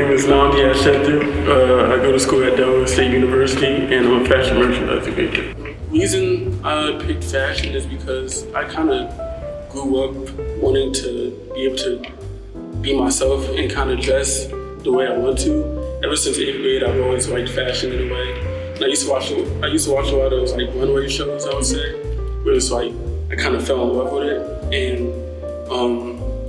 name is Nnamdi Ashiedu. I go to school at Delaware State University, and I'm a fashion merchandising major. The reason I picked fashion is because I kind of grew up wanting to be able to be myself and kind of dress the way I want to. Ever since 8th grade, I've always liked fashion in a way. And I used to watch a lot of like runway shows, I would say, where it's like I kind of fell in love with it. And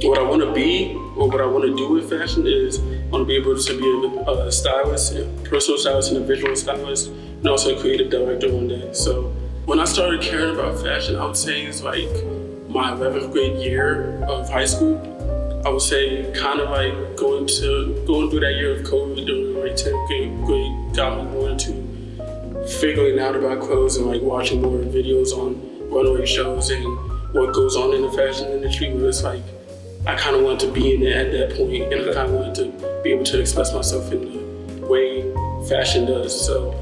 what I want to be, or what I want to do with fashion is I want to be able to be a stylist, a personal stylist and a visual stylist, and also a creative director one day. So when I started caring about fashion, I would say it's like my 11th grade year of high school. I would say kind of like going through that year of COVID during like 10th grade got me more into figuring out about clothes and like watching more videos on runway shows and what goes on in the fashion industry, where it's like I kind of wanted to be in it at that point, and I kind of wanted to be able to express myself in the way fashion does. So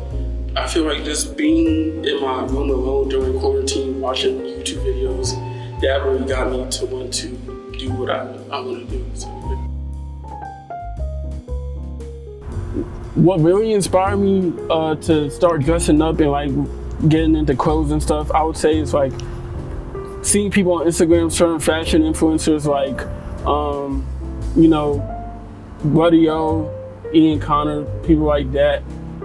I feel like just being in my room alone during quarantine, watching YouTube videos, that really got me to want to do what I want to do. So, what really inspired me to start dressing up and like getting into clothes and stuff, I would say is like seeing people on Instagram, certain fashion influencers like, Buddy O, Ian Connor, people like that,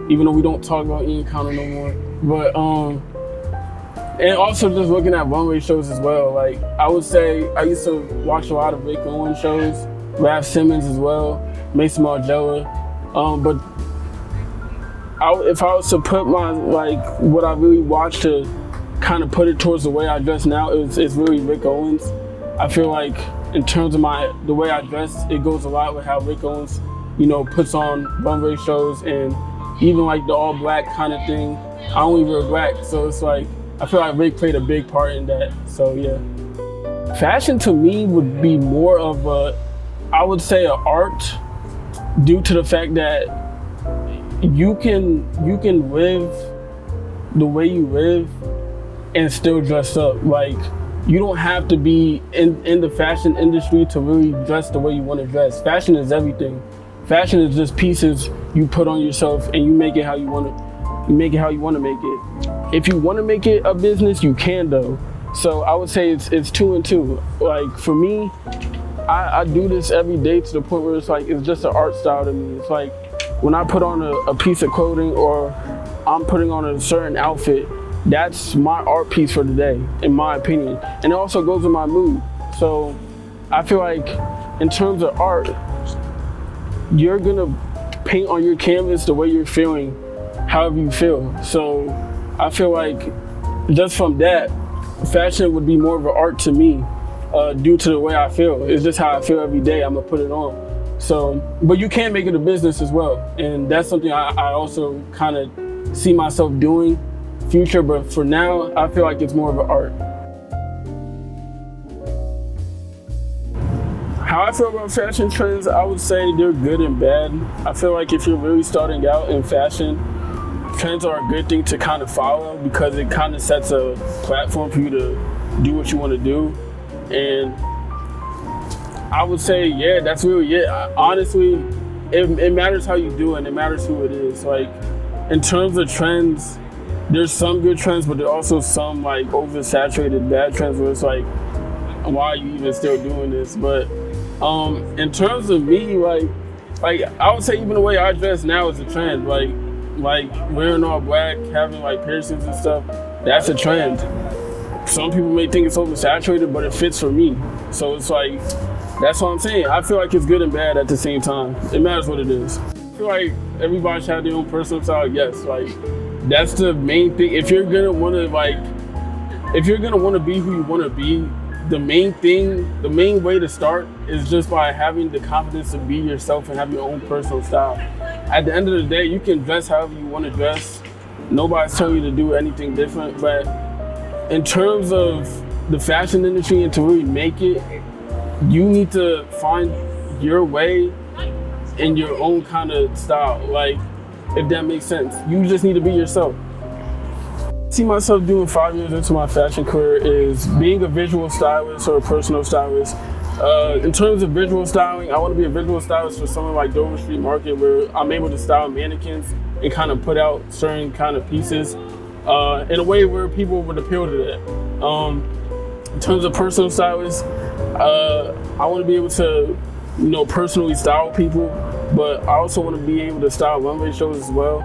even though we don't talk about Ian Connor no more. But, and also just looking at runway shows as well. Like, I would say I used to watch a lot of Rick Owens shows, Raph Simmons as well, Mason Margiela. But if I was to put my, like, what I really watched to kind of put it towards the way I dress now, it's really Rick Owens. I feel like in terms of the way I dress, it goes a lot with how Rick Owens, puts on runway shows, and even like the all black kind of thing. I only wear black, so it's like, I feel like Rick played a big part in that, so yeah. Fashion to me would be more of I would say an art, due to the fact that you can live the way you live and still dress up. Like, you don't have to be in the fashion industry to really dress the way you want to dress. Fashion is everything. Fashion is just pieces you put on yourself and you make it how you want to. You make it how you want to make it. If you want to make it a business, you can though. So I would say it's 2 and 2. Like for me, I do this every day to the point where it's like, it's just an art style to me. It's like when I put on a piece of clothing or I'm putting on a certain outfit, that's my art piece for the day, in my opinion. And it also goes with my mood. So I feel like in terms of art, you're gonna paint on your canvas the way you're feeling, however you feel. So I feel like just from that, fashion would be more of an art to me, due to the way I feel. It's just how I feel every day, I'm gonna put it on. So, but you can make it a business as well. And that's something I also kind of see myself doing future, but for now, I feel like it's more of an art. How I feel about fashion trends, I would say they're good and bad. I feel like if you're really starting out in fashion, trends are a good thing to kind of follow because it kind of sets a platform for you to do what you want to do. And I would say, yeah, that's really it. Honestly, it matters how you do it, and it matters who it is. Like, in terms of trends, there's some good trends, but there are also some like oversaturated bad trends where it's like, why are you even still doing this? But in terms of me, like I would say even the way I dress now is a trend. Like wearing all black, having like piercings and stuff, that's a trend. Some people may think it's oversaturated, but it fits for me. So it's like, that's what I'm saying. I feel like it's good and bad at the same time. It matters what it is. I feel like everybody should have their own personal style, yes. Like, that's the main thing. If you're gonna wanna be who you wanna be, the main way to start is just by having the confidence to be yourself and have your own personal style. At the end of the day, you can dress however you want to dress. Nobody's telling you to do anything different, but in terms of the fashion industry and to really make it, you need to find your way in your own kind of style, like, if that makes sense. You just need to be yourself. I see myself doing 5 years into my fashion career is being a visual stylist or a personal stylist In terms of visual styling, I want to be a visual stylist for something like Dover Street Market, where I'm able to style mannequins and kind of put out certain kind of pieces in a way where people would appeal to that. In terms of personal stylist, I want to be able to, personally style people, but I also want to be able to style runway shows as well.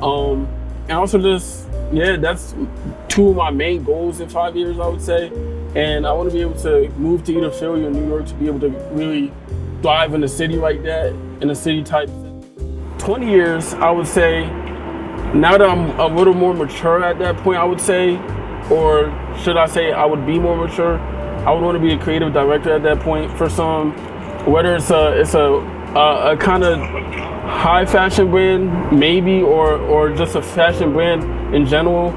And also that's two of my main goals in 5 years, I would say. And I want to be able to move to either Philly or New York to be able to really thrive in a city like that, in a city type. 20 years, I would say, now that I'm a little more mature at that point, I would say, or should I say I would be more mature, I would want to be a creative director at that point for some, whether it's a kind of high fashion brand, maybe, or just a fashion brand in general.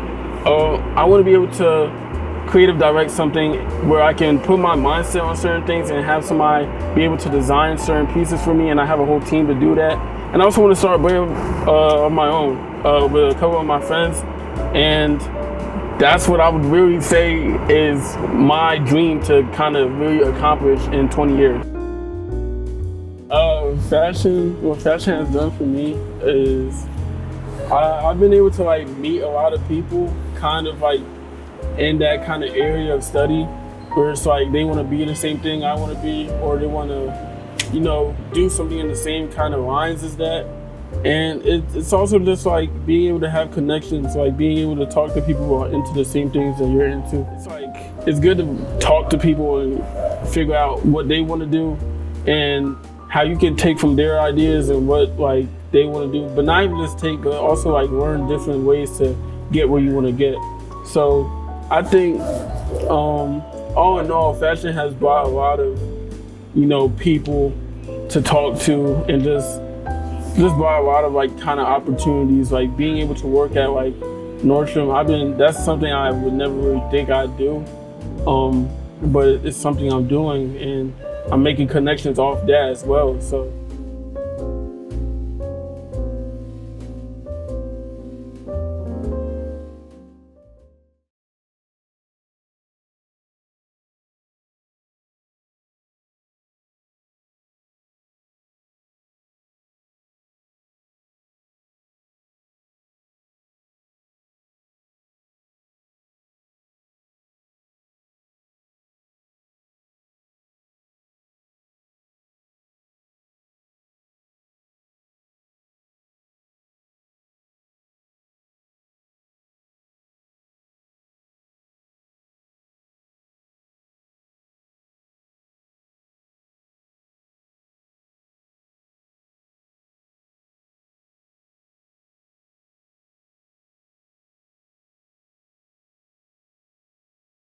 I want to be able to creative direct something where I can put my mindset on certain things and have somebody be able to design certain pieces for me, and I have a whole team to do that. And I also want to start a brand of my own with a couple of my friends, and that's what I would really say is my dream to kind of really accomplish in 20 years. What fashion has done for me is I've been able to meet a lot of people kind of in that kind of area of study where it's they want to be the same thing I want to be, or they want to, do something in the same kind of lines as that. And it's also just being able to have connections, being able to talk to people who are into the same things that you're into. It's good to talk to people and figure out what they want to do and how you can take from their ideas and what they want to do, but not even just take, but also learn different ways to get where you want to get. So I think, all in all, fashion has brought a lot of, people to talk to, and just brought a lot of kind of opportunities, being able to work at Nordstrom. That's something I would never really think I'd do, but it's something I'm doing, and I'm making connections off that as well. So